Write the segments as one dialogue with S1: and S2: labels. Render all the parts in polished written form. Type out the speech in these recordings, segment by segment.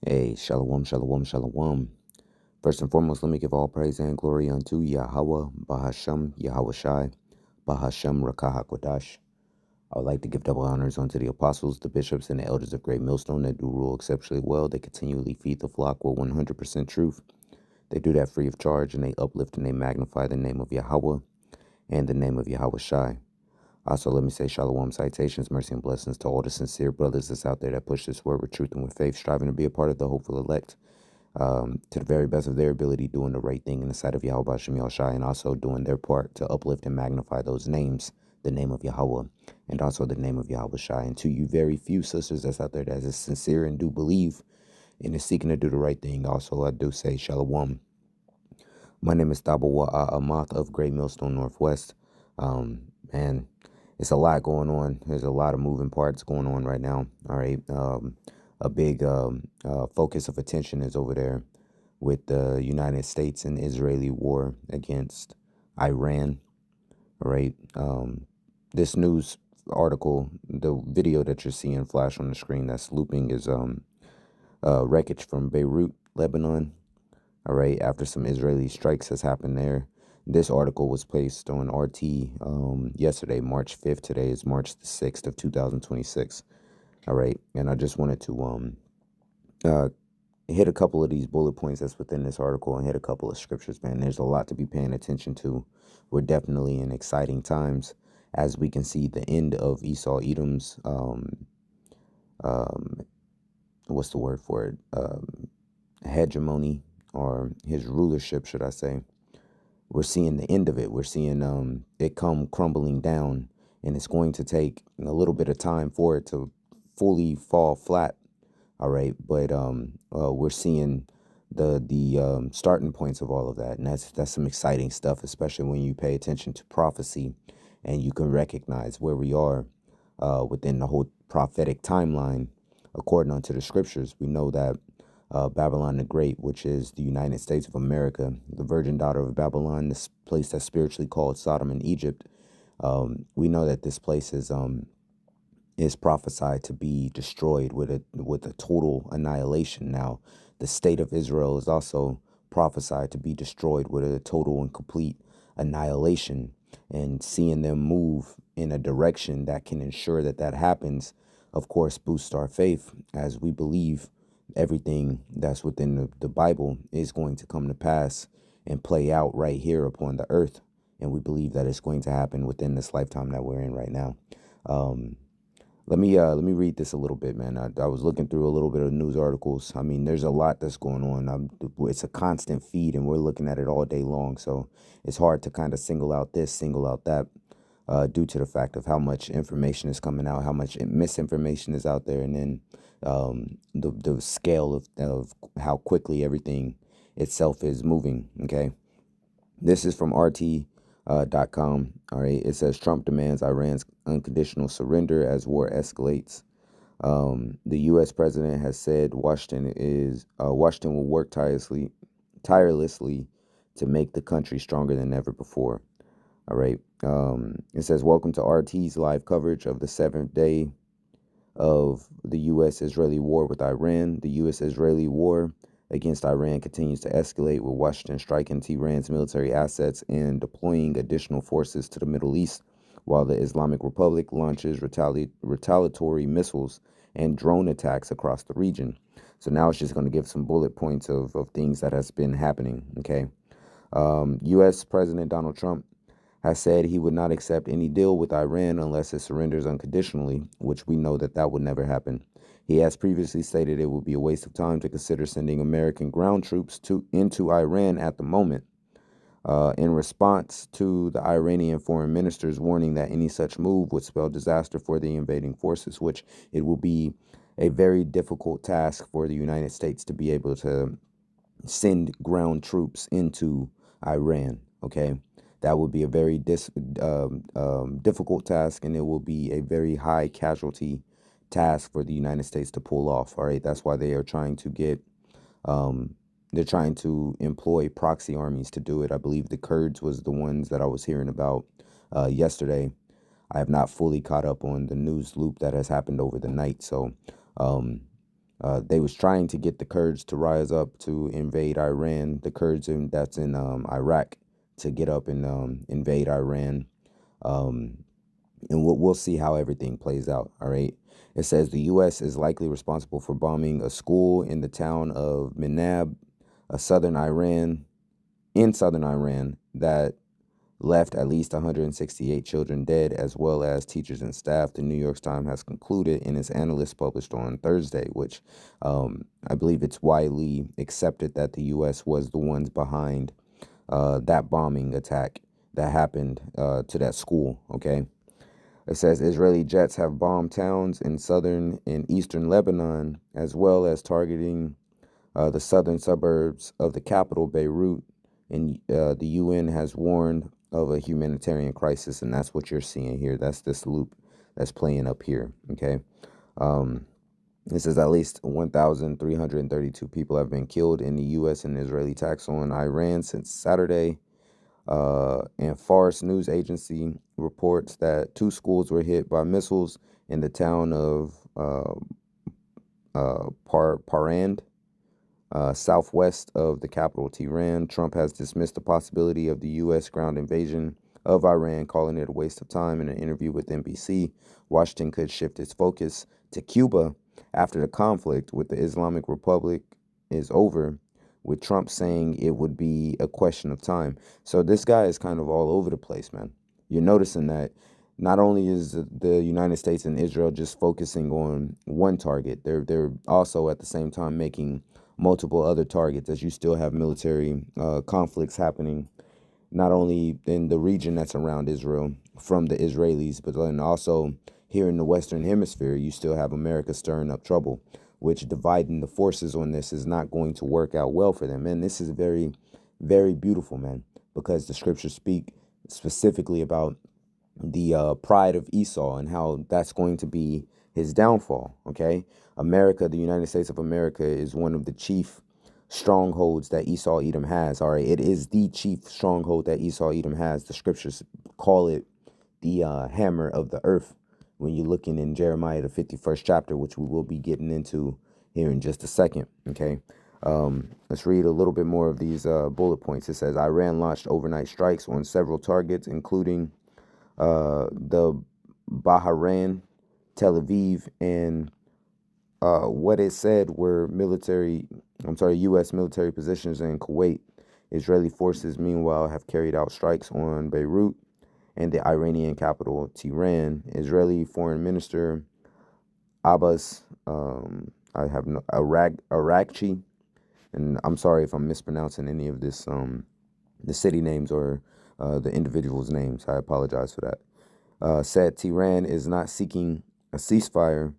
S1: Hey, shalom, shalom, shalom. First and foremost, let me give all praise and glory unto Yahweh, Bahashem, Yahweh Shai, Bahashem, Rakah HaKodash. I would like to give double honors unto the apostles, the bishops, and the elders of Great Millstone that do rule exceptionally well. They continually feed the flock with 100% truth. They do that free of charge, and they uplift and they magnify the name of Yahweh and the name of Yahweh Shai. Also, let me say shalom, citations, mercy, and blessings to all the sincere brothers that's out there that push this word with truth and with faith, striving to be a part of the hopeful elect. To the very best of their ability, doing the right thing in the sight of Yahweh Hashem Yahushai, and also doing their part to uplift and magnify those names, the name of Yahweh, and also the name of Yahweh Shai. And to you very few sisters that's out there that is sincere and do believe and is seeking to do the right thing, also I do say shalom. My name is Dabawa Amath of Great Millstone Northwest. And it's a lot going on. There's a lot of moving parts going on right now. All right. A big focus of attention is over there with the United States and Israeli war against Iran. All right. This news article, the video that you're seeing flash on the screen that's looping is wreckage from Beirut, Lebanon. All right, after some Israeli strikes has happened there. This article was placed on RT yesterday, March 5th. Today is March the 6th of 2026. All right, and I just wanted to uh, hit a couple of these bullet points that's within this article and hit a couple of scriptures, man. There's a lot to be paying attention to. We're definitely in exciting times as we can see the end of Esau Edom's, what's the word for it? Hegemony, or his rulership, should I say. We're seeing the end of it. We're seeing it come crumbling down, and it's going to take a little bit of time for it to fully fall flat. All right, but we're seeing the starting points of all of that, and that's some exciting stuff, especially when you pay attention to prophecy, and you can recognize where we are within the whole prophetic timeline. According unto the scriptures, we know that Babylon the Great, which is the United States of America, the virgin daughter of Babylon, this place that's spiritually called Sodom and Egypt. We know that this place is prophesied to be destroyed with a total annihilation. Now, the state of Israel is also prophesied to be destroyed with a total and complete annihilation. And seeing them move in a direction that can ensure that that happens, of course, boosts our faith as we believe everything that's within the Bible is going to come to pass and play out right here upon the earth. And we believe that it's going to happen within this lifetime that we're in right now. Let me read this a little bit, man. I was looking through a little bit of news articles. I mean, there's a lot that's going on. It's a constant feed, and we're looking at it all day long. So it's hard to kind of single out this, single out that, due to the fact of how much information is coming out, how much misinformation is out there, and then the scale of how quickly everything itself is moving. Okay, this is from RT.com. All right, it says Trump demands Iran's unconditional surrender as war escalates. The U.S. president has said Washington will work tirelessly to make the country stronger than ever before. All right. It says, welcome to RT's live coverage of the seventh day of the U.S.-Israeli war with Iran. The U.S.-Israeli war against Iran continues to escalate, with Washington striking Tehran's military assets and deploying additional forces to the Middle East, while the Islamic Republic launches retaliatory missiles and drone attacks across the region. So now it's just going to give some bullet points of things that has been happening. Okay. U.S. President Donald Trump has said he would not accept any deal with Iran unless it surrenders unconditionally, which we know that that would never happen. He has previously stated it would be a waste of time to consider sending American ground troops into Iran at the moment. In response to the Iranian foreign minister's warning that any such move would spell disaster for the invading forces, which it will be a very difficult task for the United States to be able to send ground troops into Iran. Okay, that would be a very difficult task, and it will be a very high casualty task for the United States to pull off. All right, that's why they are trying to get they're trying to employ proxy armies to do it. I believe the Kurds was the ones that I was hearing about yesterday. I have not fully caught up on the news loop that has happened over the night, so They was trying to get the Kurds to rise up to invade Iran. The Kurds that's in Iraq to get up and invade Iran. Um, and we'll see how everything plays out. All right. It says the U.S. is likely responsible for bombing a school in the town of Minab, in southern Iran, that left at least 168 children dead, as well as teachers and staff. The New York Times has concluded in its analyst published on Thursday, which I believe it's widely accepted that the U.S. was the ones behind that bombing attack that happened to that school. Okay. It says Israeli jets have bombed towns in southern and eastern Lebanon, as well as targeting the southern suburbs of the capital, Beirut. And the UN has warned of a humanitarian crisis, and that's what you're seeing here. That's this loop that's playing up here. Okay. It says at least 1,332 people have been killed in the U.S. and Israeli attacks on Iran since Saturday. And Fars news agency reports that 2 schools were hit by missiles in the town of Parand, southwest of the capital, Tehran. Trump has dismissed the possibility of the U.S. ground invasion of Iran, calling it a waste of time. In an interview with NBC, Washington could shift its focus to Cuba after the conflict with the Islamic Republic is over, with Trump saying it would be a question of time. So this guy is kind of all over the place, man. You're noticing that not only is the United States and Israel just focusing on one target, they're also at the same time making multiple other targets, as you still have military conflicts happening, not only in the region that's around Israel from the Israelis, but then also here in the Western Hemisphere, you still have America stirring up trouble, which dividing the forces on this is not going to work out well for them. And this is very, very beautiful, man, because the scriptures speak specifically about the pride of Esau and how that's going to be his downfall. Okay. America, the United States of America, is one of the chief strongholds that Esau Edom has. All right. It is the chief stronghold that Esau Edom has. The scriptures call it the hammer of the earth when you're looking in Jeremiah, the 51st chapter, which we will be getting into here in just a second. Okay. Let's read a little bit more of these bullet points. It says Iran launched overnight strikes on several targets, including the Bahrain, Tel Aviv, and what it said were U.S. military positions in Kuwait. Israeli forces, meanwhile, have carried out strikes on Beirut and the Iranian capital, Tehran. Israeli Foreign Minister Abbas, Araghchi, and I'm sorry if I'm mispronouncing any of this, the city names or the individuals' names. I apologize for that. Said Tehran is not seeking a ceasefire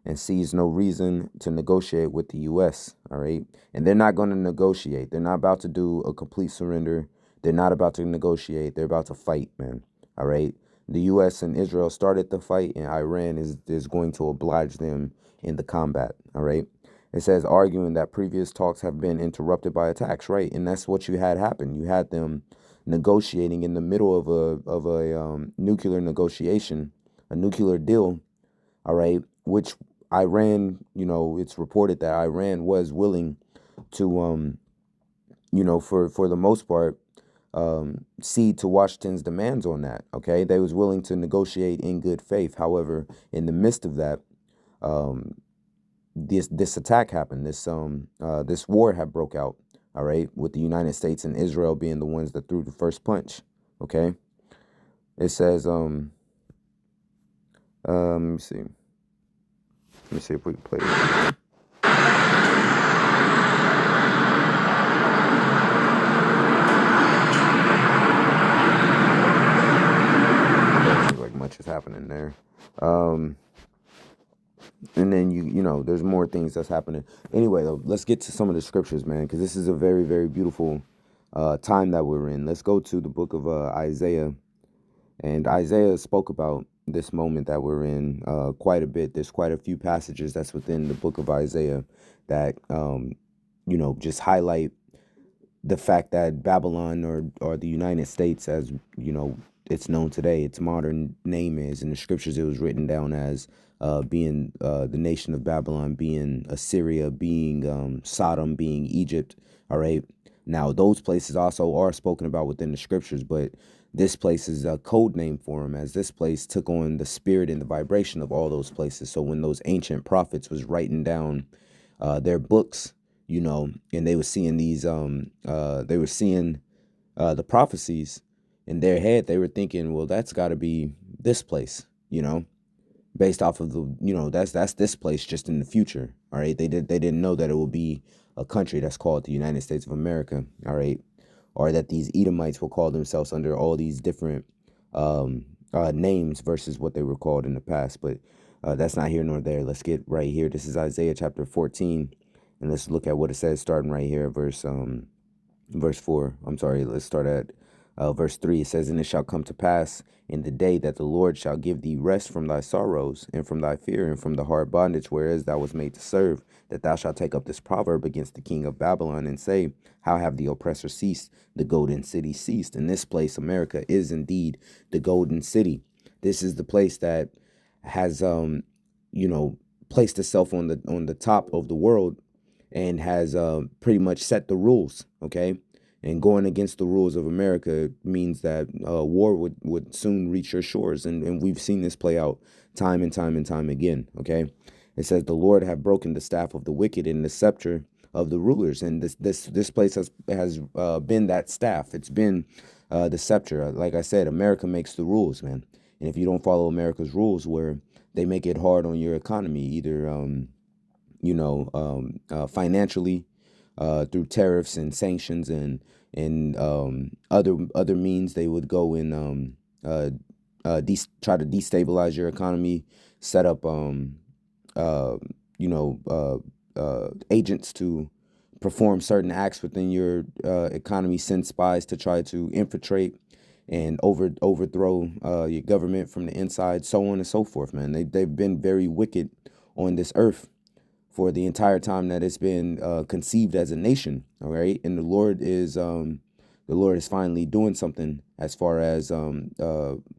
S1: and sees no reason to negotiate with the U.S. All right. And they're not going to negotiate. They're not about to do a complete surrender. They're not about to negotiate. They're about to fight, man. All right. The U.S. and Israel started the fight, and Iran is going to oblige them in the combat. All right. It says arguing that previous talks have been interrupted by attacks, right? And that's what you had happen. You had them negotiating in the middle of a nuclear negotiation, a nuclear deal, all right, which Iran, it's reported that Iran was willing to, for the most part, cede to Washington's demands on that. Okay, they was willing to negotiate in good faith. However, in the midst of that, this attack happened. This war had broke out. All right, with the United States and Israel being the ones that threw the first punch. Okay, it says let me see. Let me see if we can play this. Like much is happening there. And then there's more things that's happening. Anyway, though, let's get to some of the scriptures, man, because this is a very, very beautiful time that we're in. Let's go to the book of Isaiah. And Isaiah spoke about this moment that we're in quite a bit. There's quite a few passages that's within the book of Isaiah that, just highlight the fact that Babylon or the United States, as it's known today. Its modern name is, in the scriptures, it was written down as being the nation of Babylon, being Assyria, being Sodom, being Egypt. All right. Now, those places also are spoken about within the scriptures, but this place is a code name for them, as this place took on the spirit and the vibration of all those places. So when those ancient prophets was writing down their books, and they were seeing the prophecies in their head, they were thinking, well, that's got to be this place, based off of that's this place just in the future. All right. They didn't know that it will be a country that's called the United States of America. All right. Or that these Edomites will call themselves under all these different names versus what they were called in the past. But that's not here nor there. Let's get right here. This is Isaiah chapter 14. And let's look at what it says starting right here, verse 4. I'm sorry, let's start at verse 3. It says, and it shall come to pass in the day that the Lord shall give thee rest from thy sorrows and from thy fear and from the hard bondage whereas thou was made to serve, that thou shalt take up this proverb against the king of Babylon and say, how have the oppressor ceased? The golden city ceased. And this place, America, is indeed the golden city. This is the place that has, placed itself on the top of the world and has pretty much set the rules, okay? And going against the rules of America means that war would soon reach your shores. And we've seen this play out time and time and time again, okay? It says, the Lord have broken the staff of the wicked and the scepter of the rulers. And this place has been that staff. It's been the scepter. Like I said, America makes the rules, man. And if you don't follow America's rules, where they make it hard on your economy, either financially, through tariffs and sanctions and other means, they would go and try to destabilize your economy, set up agents to perform certain acts within your economy, send spies to try to infiltrate and overthrow your government from the inside, so on and so forth, man. They've been very wicked on this earth for the entire time that it's been conceived as a nation. All right. And the Lord is finally doing something as far as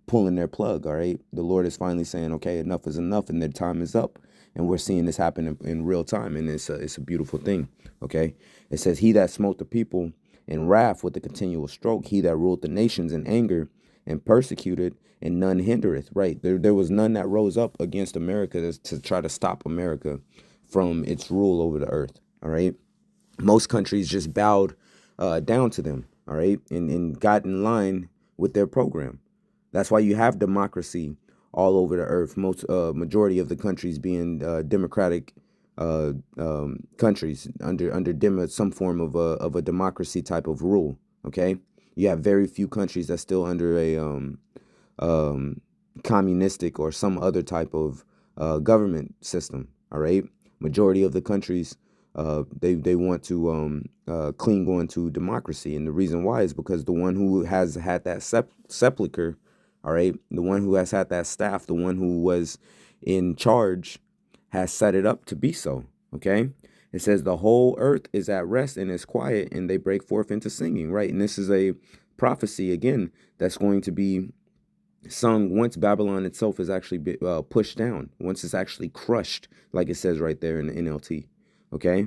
S1: pulling their plug. All right. The Lord is finally saying, okay, enough is enough and their time is up. And we're seeing this happen in real time. And it's a beautiful thing. OK, it says, he that smote the people in wrath with a continual stroke, he that ruled the nations in anger and persecuted, and none hindereth. Right. There was none that rose up against America to try to stop America from its rule over the earth. All right. Most countries just bowed down to them. All right. And got in line with their program. That's why you have democracy all over the earth. Most majority of the countries being democratic countries under some form of a democracy type of rule. OK, you have very few countries that's still under a communistic or some other type of government system. All right. Majority of the countries, they want to cling on to democracy. And the reason why is because the one who has had that sepulcher, all right, the one who has had that staff, the one who was in charge, has set it up to be so. Okay. It says the whole earth is at rest and is quiet, and they break forth into singing. Right. And this is a prophecy, again, that's going to be sung once Babylon itself is actually pushed down, once it's actually crushed, like it says right there in the NLT. Okay.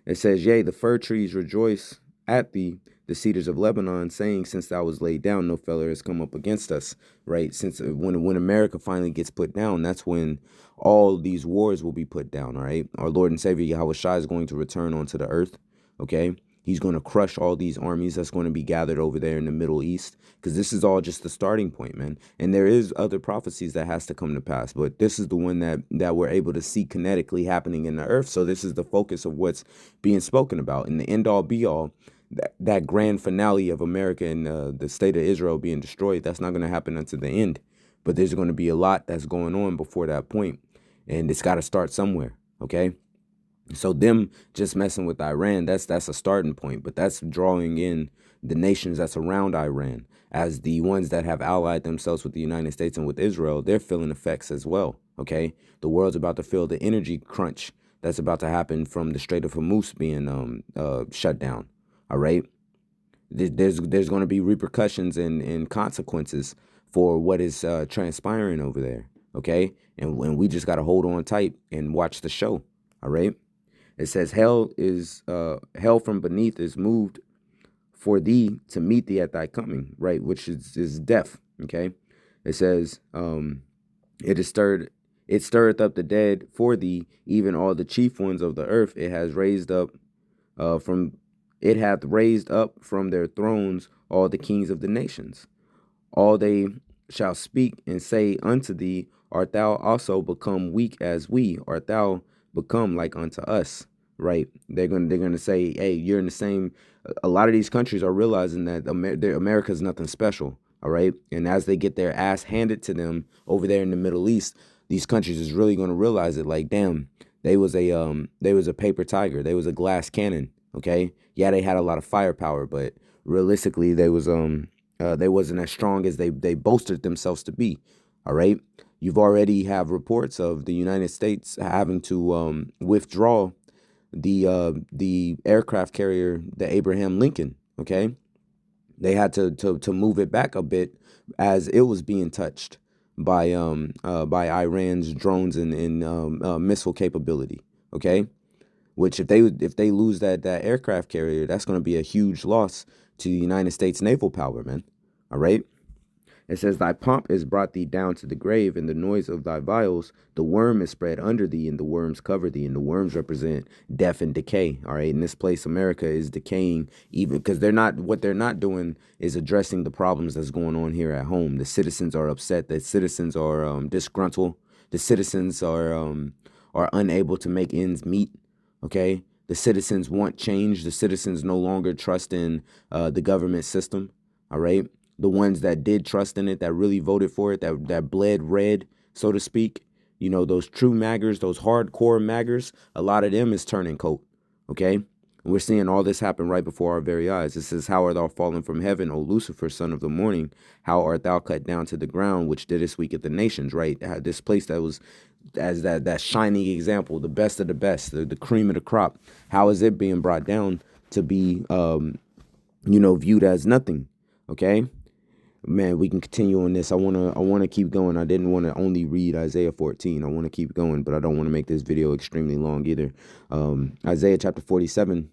S1: It says, yea, the fir trees rejoice at thee, the cedars of Lebanon, saying, since thou was laid down, no feller has come up against us. Right. Since when America finally gets put down, that's when all these wars will be put down. All right. Our Lord and Savior Yahweh Shai is going to return onto the earth. Okay. He's going to crush all these armies that's going to be gathered over there in the Middle East, because this is all just the starting point, man. And there is other prophecies that has to come to pass, but this is the one that we're able to see kinetically happening in the earth. So this is the focus of what's being spoken about. And the end all be all, that grand finale of America and the state of Israel being destroyed, that's not going to happen until the end. But there's going to be a lot that's going on before that point, and it's got to start somewhere. Okay. So them just messing with Iran, that's a starting point, but that's drawing in the nations that's around Iran, as the ones that have allied themselves with the United States and with Israel. They're feeling effects as well. OK, the world's about to feel the energy crunch that's about to happen from the Strait of Hormuz being shut down. All right. There's going to be repercussions and consequences for what is transpiring over there. Okay, and we just got to hold on tight and watch the show. All right. It says hell from beneath is moved for thee to meet thee at thy coming, right? Which is death. Okay. It says, it is stirred, it stirreth up the dead for thee, even all the chief ones of the earth. It has raised up from it hath raised up from their thrones all the kings of the nations. All they shall speak and say unto thee, art thou also become weak as we? Art thou become like unto us? Right? They're gonna say, hey, you're in the same. A lot of these countries are realizing that America is nothing special. All right, and as they get their ass handed to them over there in the Middle East, these countries is really gonna realize it. Like, damn, they was a paper tiger. They was a glass cannon. Okay, yeah, they had a lot of firepower, but realistically, they wasn't as strong as they boasted themselves to be. All right, you've already have reports of the United States having to withdraw the aircraft carrier, the Abraham Lincoln. Okay, they had to move it back a bit as it was being touched by Iran's drones and missile capability. Okay, which if they lose that aircraft carrier, that's going to be a huge loss to the United States naval power, man. All right. It says, thy pomp is brought thee down to the grave, and the noise of thy vials, the worm is spread under thee, and the worms cover thee, and the worms represent death and decay. All right. In this place, America is decaying, even because they're not doing is addressing the problems that's going on here at home. The citizens are upset. The citizens are disgruntled. The citizens are unable to make ends meet. Okay. The citizens want change. The citizens no longer trust in the government system. All right. The ones that did trust in it, that really voted for it, that bled red, so to speak, those true maggers, those hardcore maggers, a lot of them is turning coat. Okay. And we're seeing all this happen right before our very eyes. It says, how art thou fallen from heaven, O Lucifer, son of the morning? How art thou cut down to the ground, which didst weaken the nations, right? This place that was as that shining example, the best of the best, the cream of the crop. How is it being brought down to be, viewed as nothing? Okay. Man, we can continue on this. I wanna keep going. I didn't want to only read Isaiah 14. I want to keep going, but I don't want to make this video extremely long either. Isaiah chapter 47,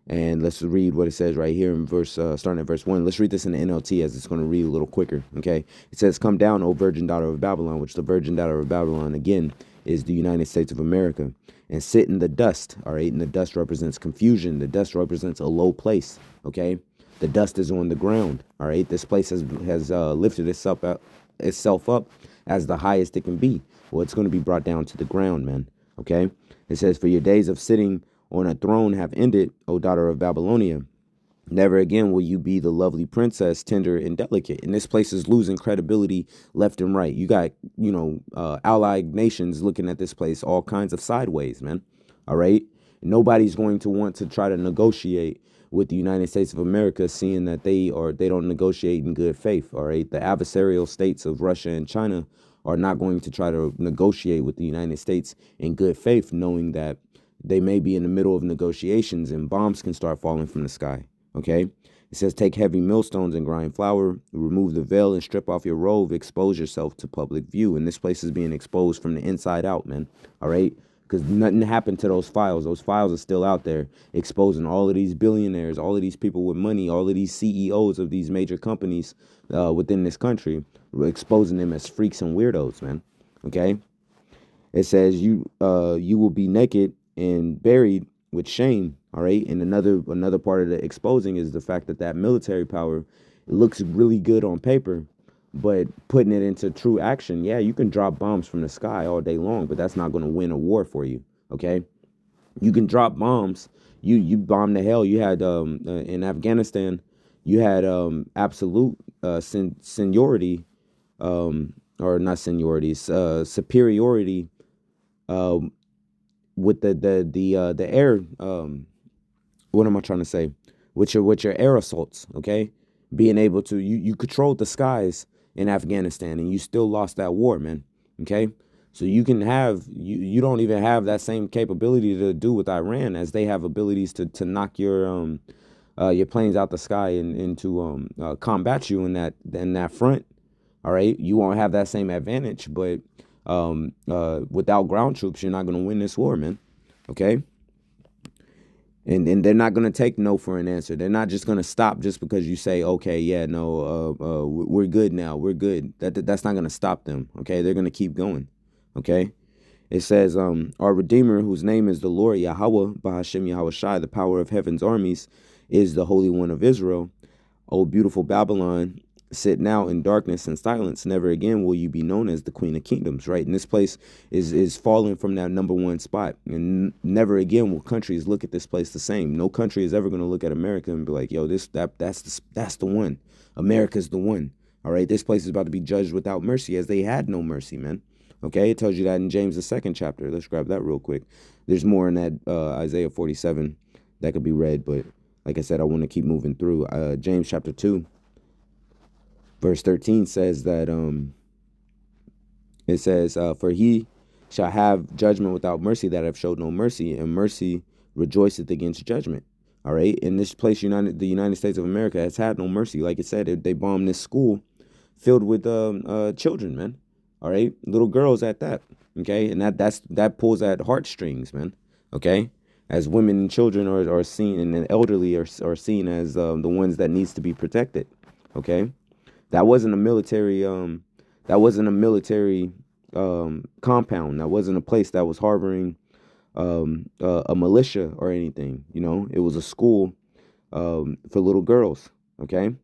S1: and let's read what it says right here in starting at verse 1. Let's read this in the NLT as it's going to read a little quicker. Okay, it says, "Come down, O virgin daughter of Babylon," which the virgin daughter of Babylon again is the United States of America, "and sit in the dust." All right, and the dust represents confusion. The dust represents a low place. Okay. The dust is on the ground. All right. This place has lifted itself up as the highest it can be. Well, it's going to be brought down to the ground, man. Okay. It says, "For your days of sitting on a throne have ended, O daughter of Babylonia. Never again will you be the lovely princess, tender and delicate." And this place is losing credibility left and right. You got, allied nations looking at this place all kinds of sideways, man. All right. Nobody's going to want to try to negotiate with the United States of America, seeing that they don't negotiate in good faith. All right. The adversarial states of Russia and China are not going to try to negotiate with the United States in good faith, knowing that they may be in the middle of negotiations and bombs can start falling from the sky. Okay. It says, "Take heavy millstones and grind flour, remove the veil and strip off your robe, expose yourself to public view." And this place is being exposed from the inside out, man. All right. Because nothing happened to those files. Those files are still out there exposing all of these billionaires, all of these people with money, all of these CEOs of these major companies within this country, exposing them as freaks and weirdos, man. Okay. It says, you will be naked and buried with shame. All right. And another part of the exposing is the fact that military power looks really good on paper, but putting it into true action, yeah, you can drop bombs from the sky all day long, but that's not going to win a war for you. Okay. You can drop bombs. You bomb the hell. You had in Afghanistan, you had absolute seniority, or not seniority, superiority with the air. What am I trying to say? With your air assaults, okay? Being able to you controlled the skies in Afghanistan, and you still lost that war, man. Okay, so you don't even have that same capability to do with Iran, as they have abilities to knock your planes out the sky and to combat you in that front. All right, you won't have that same advantage, but without ground troops, you're not going to win this war, man. Okay, and they're not going to take no for an answer. They're not just going to stop just because you say, okay, yeah, no, we're good now, we're good. That's not going to stop them. Okay, they're going to keep going. Okay. It says, our Redeemer, whose name is the Lord Yahweh, Bahashem Yahweh Shai, the power of heaven's armies, is the Holy One of Israel. O beautiful Babylon, sit now in darkness and silence. Never again will you be known as the Queen of Kingdoms, right? And this place is falling from that number one spot. And never again will countries look at this place the same. No country is ever going to look at America and be like, yo, that's the one. America's the one. All right, this place is about to be judged without mercy, as they had no mercy, man. Okay, it tells you that in James, the 2nd chapter. Let's grab that real quick. There's more in that Isaiah 47 that could be read, but like I said, I want to keep moving through. James chapter 2, verse 13 says that it says, for he shall have judgment without mercy that have showed no mercy, and mercy rejoiceth against judgment. All right, in this place, the United States of America has had no mercy. Like it said, they bombed this school filled with children, man. All right, little girls at that. Okay, and that pulls at heartstrings, man. Okay, as women and children are seen, and the elderly are seen as the ones that needs to be protected. Okay, that wasn't a military compound. That wasn't a place that was harboring a militia or anything. You know, it was a school for little girls. Okay,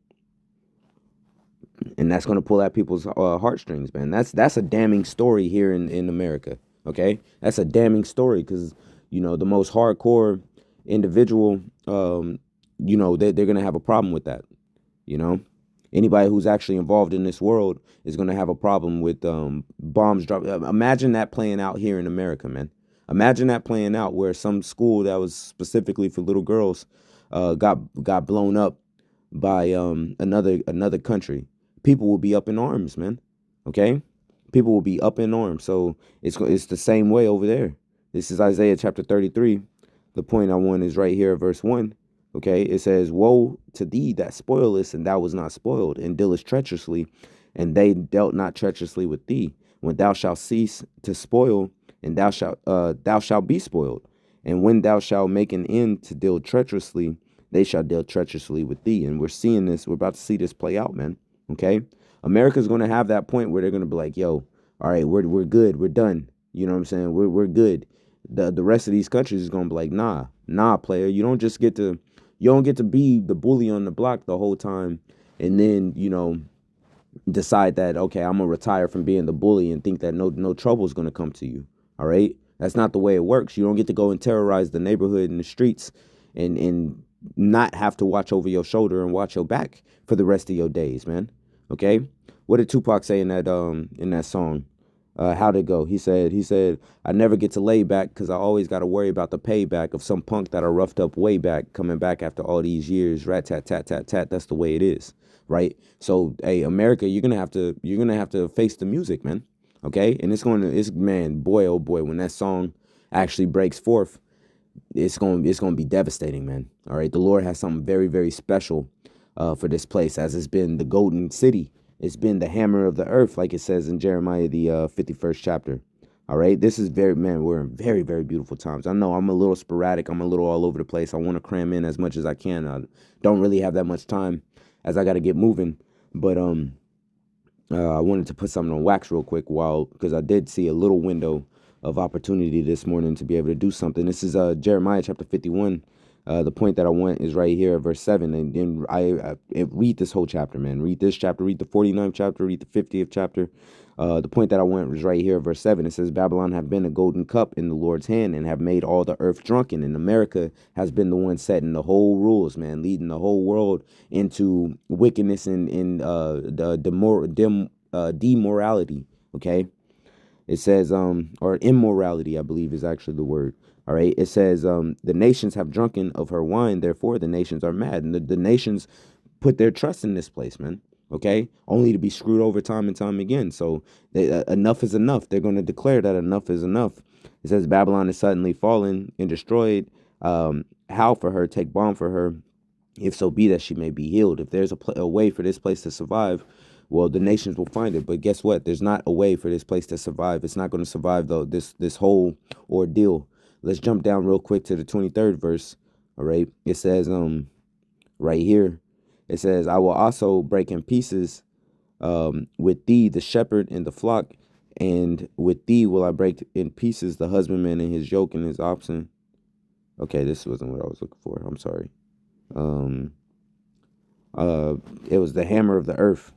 S1: and that's going to pull at people's heartstrings, man. That's a damning story here in America. Okay, that's a damning story because the most hardcore individual, they're going to have a problem with that. You know, anybody who's actually involved in this world is going to have a problem with bombs drop. Imagine that playing out here in America, man. Imagine that playing out where some school that was specifically for little girls got blown up by another country. People will be up in arms, man. Okay, people will be up in arms. So it's the same way over there. This is Isaiah chapter 33. The point I want is right here, verse 1. Okay, it says, woe to thee that spoilest, and thou was not spoiled, and dealest treacherously, and they dealt not treacherously with thee. When thou shalt cease to spoil, and thou shalt be spoiled. And when thou shalt make an end to deal treacherously, they shall deal treacherously with thee. And we're seeing this. We're about to see this play out, man. Okay, America's going to have that point where they're going to be like, yo, all right, we're good. We're done. You know what I'm saying? We're good. The rest of these countries is going to be like, nah, player. You don't get to be the bully on the block the whole time and then, decide that, okay, I'm going to retire from being the bully and think that no trouble is going to come to you. All right. That's not the way it works. You don't get to go and terrorize the neighborhood and the streets and not have to watch over your shoulder and watch your back for the rest of your days, man. Okay. What did Tupac say in that song? How'd it go? He said, I never get to lay back because I always got to worry about the payback of some punk that I roughed up way back coming back after all these years. Rat tat tat tat tat. That's the way it is, right? So, hey, America, you're gonna have to face the music, man. Okay, and it's man, boy, oh boy, when that song actually breaks forth, it's going to be devastating, man. All right, the Lord has something very, very special for this place, as it's been the golden city. It's been the hammer of the earth, like it says in Jeremiah, the 51st chapter. All right, this is we're in very, very beautiful times. I know I'm a little sporadic. I'm a little all over the place. I want to cram in as much as I can. I don't really have that much time as I got to get moving. But I wanted to put something on wax real quick because I did see a little window of opportunity this morning to be able to do something. This is Jeremiah chapter 51. The point that I want is right here, verse 7. And then I read this whole chapter, man. Read this chapter, read the 49th chapter, read the 50th chapter. The point that I want was right here, verse 7. It says, Babylon have been a golden cup in the Lord's hand and have made all the earth drunken. And America has been the one setting the whole rules, man, leading the whole world into wickedness and demorality, okay? It says, or immorality, I believe is actually the word. All right. It says, the nations have drunken of her wine. Therefore, the nations are mad. And the nations put their trust in this place, man. OK, only to be screwed over time and time again. So enough is enough. They're going to declare that enough is enough. It says Babylon is suddenly fallen and destroyed. Howl for her, take balm for her. if so be that she may be healed. If there's a way for this place to survive, well, the nations will find it. But guess what? There's not a way for this place to survive. It's not going to survive though this whole ordeal. Let's jump down real quick to the 23rd verse. All right, it says right here, it says, I will also break in pieces with thee the shepherd and the flock, and with thee will I break in pieces the husbandman and his yoke and his oxen. Okay, this wasn't what I was looking for. I'm sorry. Um, it was the hammer of the earth.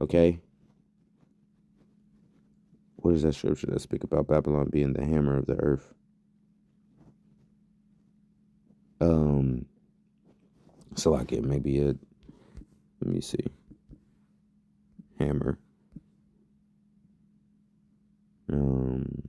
S1: Okay, what is that scripture that speak about Babylon being the hammer of the earth? Um, so like it maybe it. Let me see. Hammer. Um,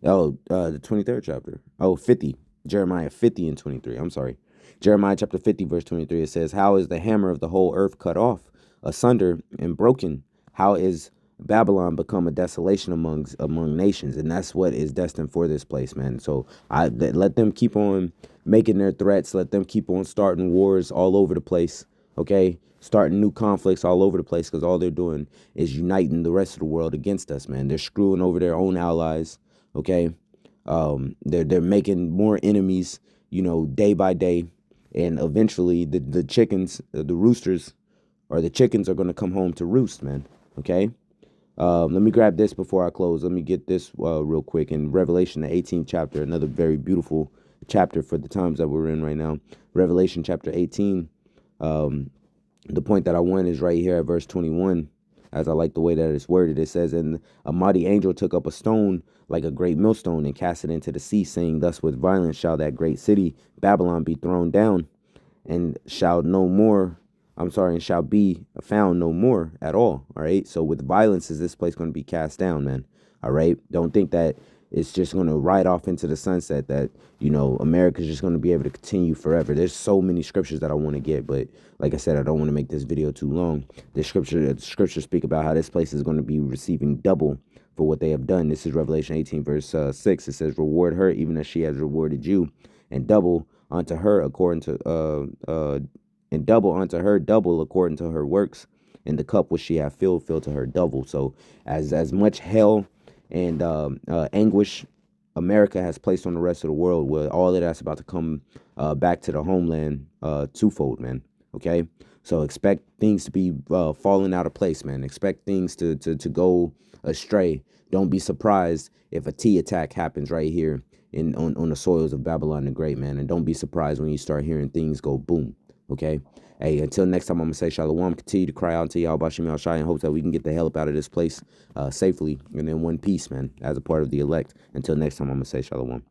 S1: the 23rd chapter. Oh, 50. Jeremiah 50 and 23. I'm sorry. Jeremiah chapter 50, verse 23. It says, how is the hammer of the whole earth cut off, asunder and broken? How is Babylon become a desolation among nations? And that's what is destined for this place, man. So let them keep on making their threats. Let them keep on starting wars all over the place. Okay, starting new conflicts all over the place, because all they're doing is uniting the rest of the world against us, man. They're screwing over their own allies. Okay, they're making more enemies, day by day, and eventually the chickens, the roosters, or the chickens are gonna come home to roost, man. Okay. Let me grab this before I close. Let me get this real quick. In Revelation, the 18th chapter, another very beautiful chapter for the times that we're in right now. Revelation chapter 18. The point that I want is right here at verse 21, as I like the way that it's worded. It says, and a mighty angel took up a stone like a great millstone and cast it into the sea, saying, thus with violence shall that great city Babylon be thrown down, and shall no more, and shall be found no more at all. All right. So with violence is this place going to be cast down, man. All right. Don't think that it's just going to ride off into the sunset, that, America's just going to be able to continue forever. There's so many scriptures that I want to get, but like I said, I don't want to make this video too long. The scriptures speak about how this place is going to be receiving double for what they have done. This is Revelation 18, verse 6. It says, reward her even as she has rewarded you, and double unto her according to and double unto her double according to her works, and the cup which she hath filled to her double. So as much hell and anguish America has placed on the rest of the world, where all of that's about to come back to the homeland twofold, man. Okay, so expect things to be falling out of place, man. Expect things to go astray. Don't be surprised if a T attack happens right here on the soils of Babylon the Great, man. And don't be surprised when you start hearing things go boom. Okay. Hey, until next time, I'm gonna say shalom. Continue to cry out to y'all about Shemel Shai, and hope that we can get the hell up out of this place safely and in one piece, man, as a part of the elect. Until next time, I'm gonna say shalom.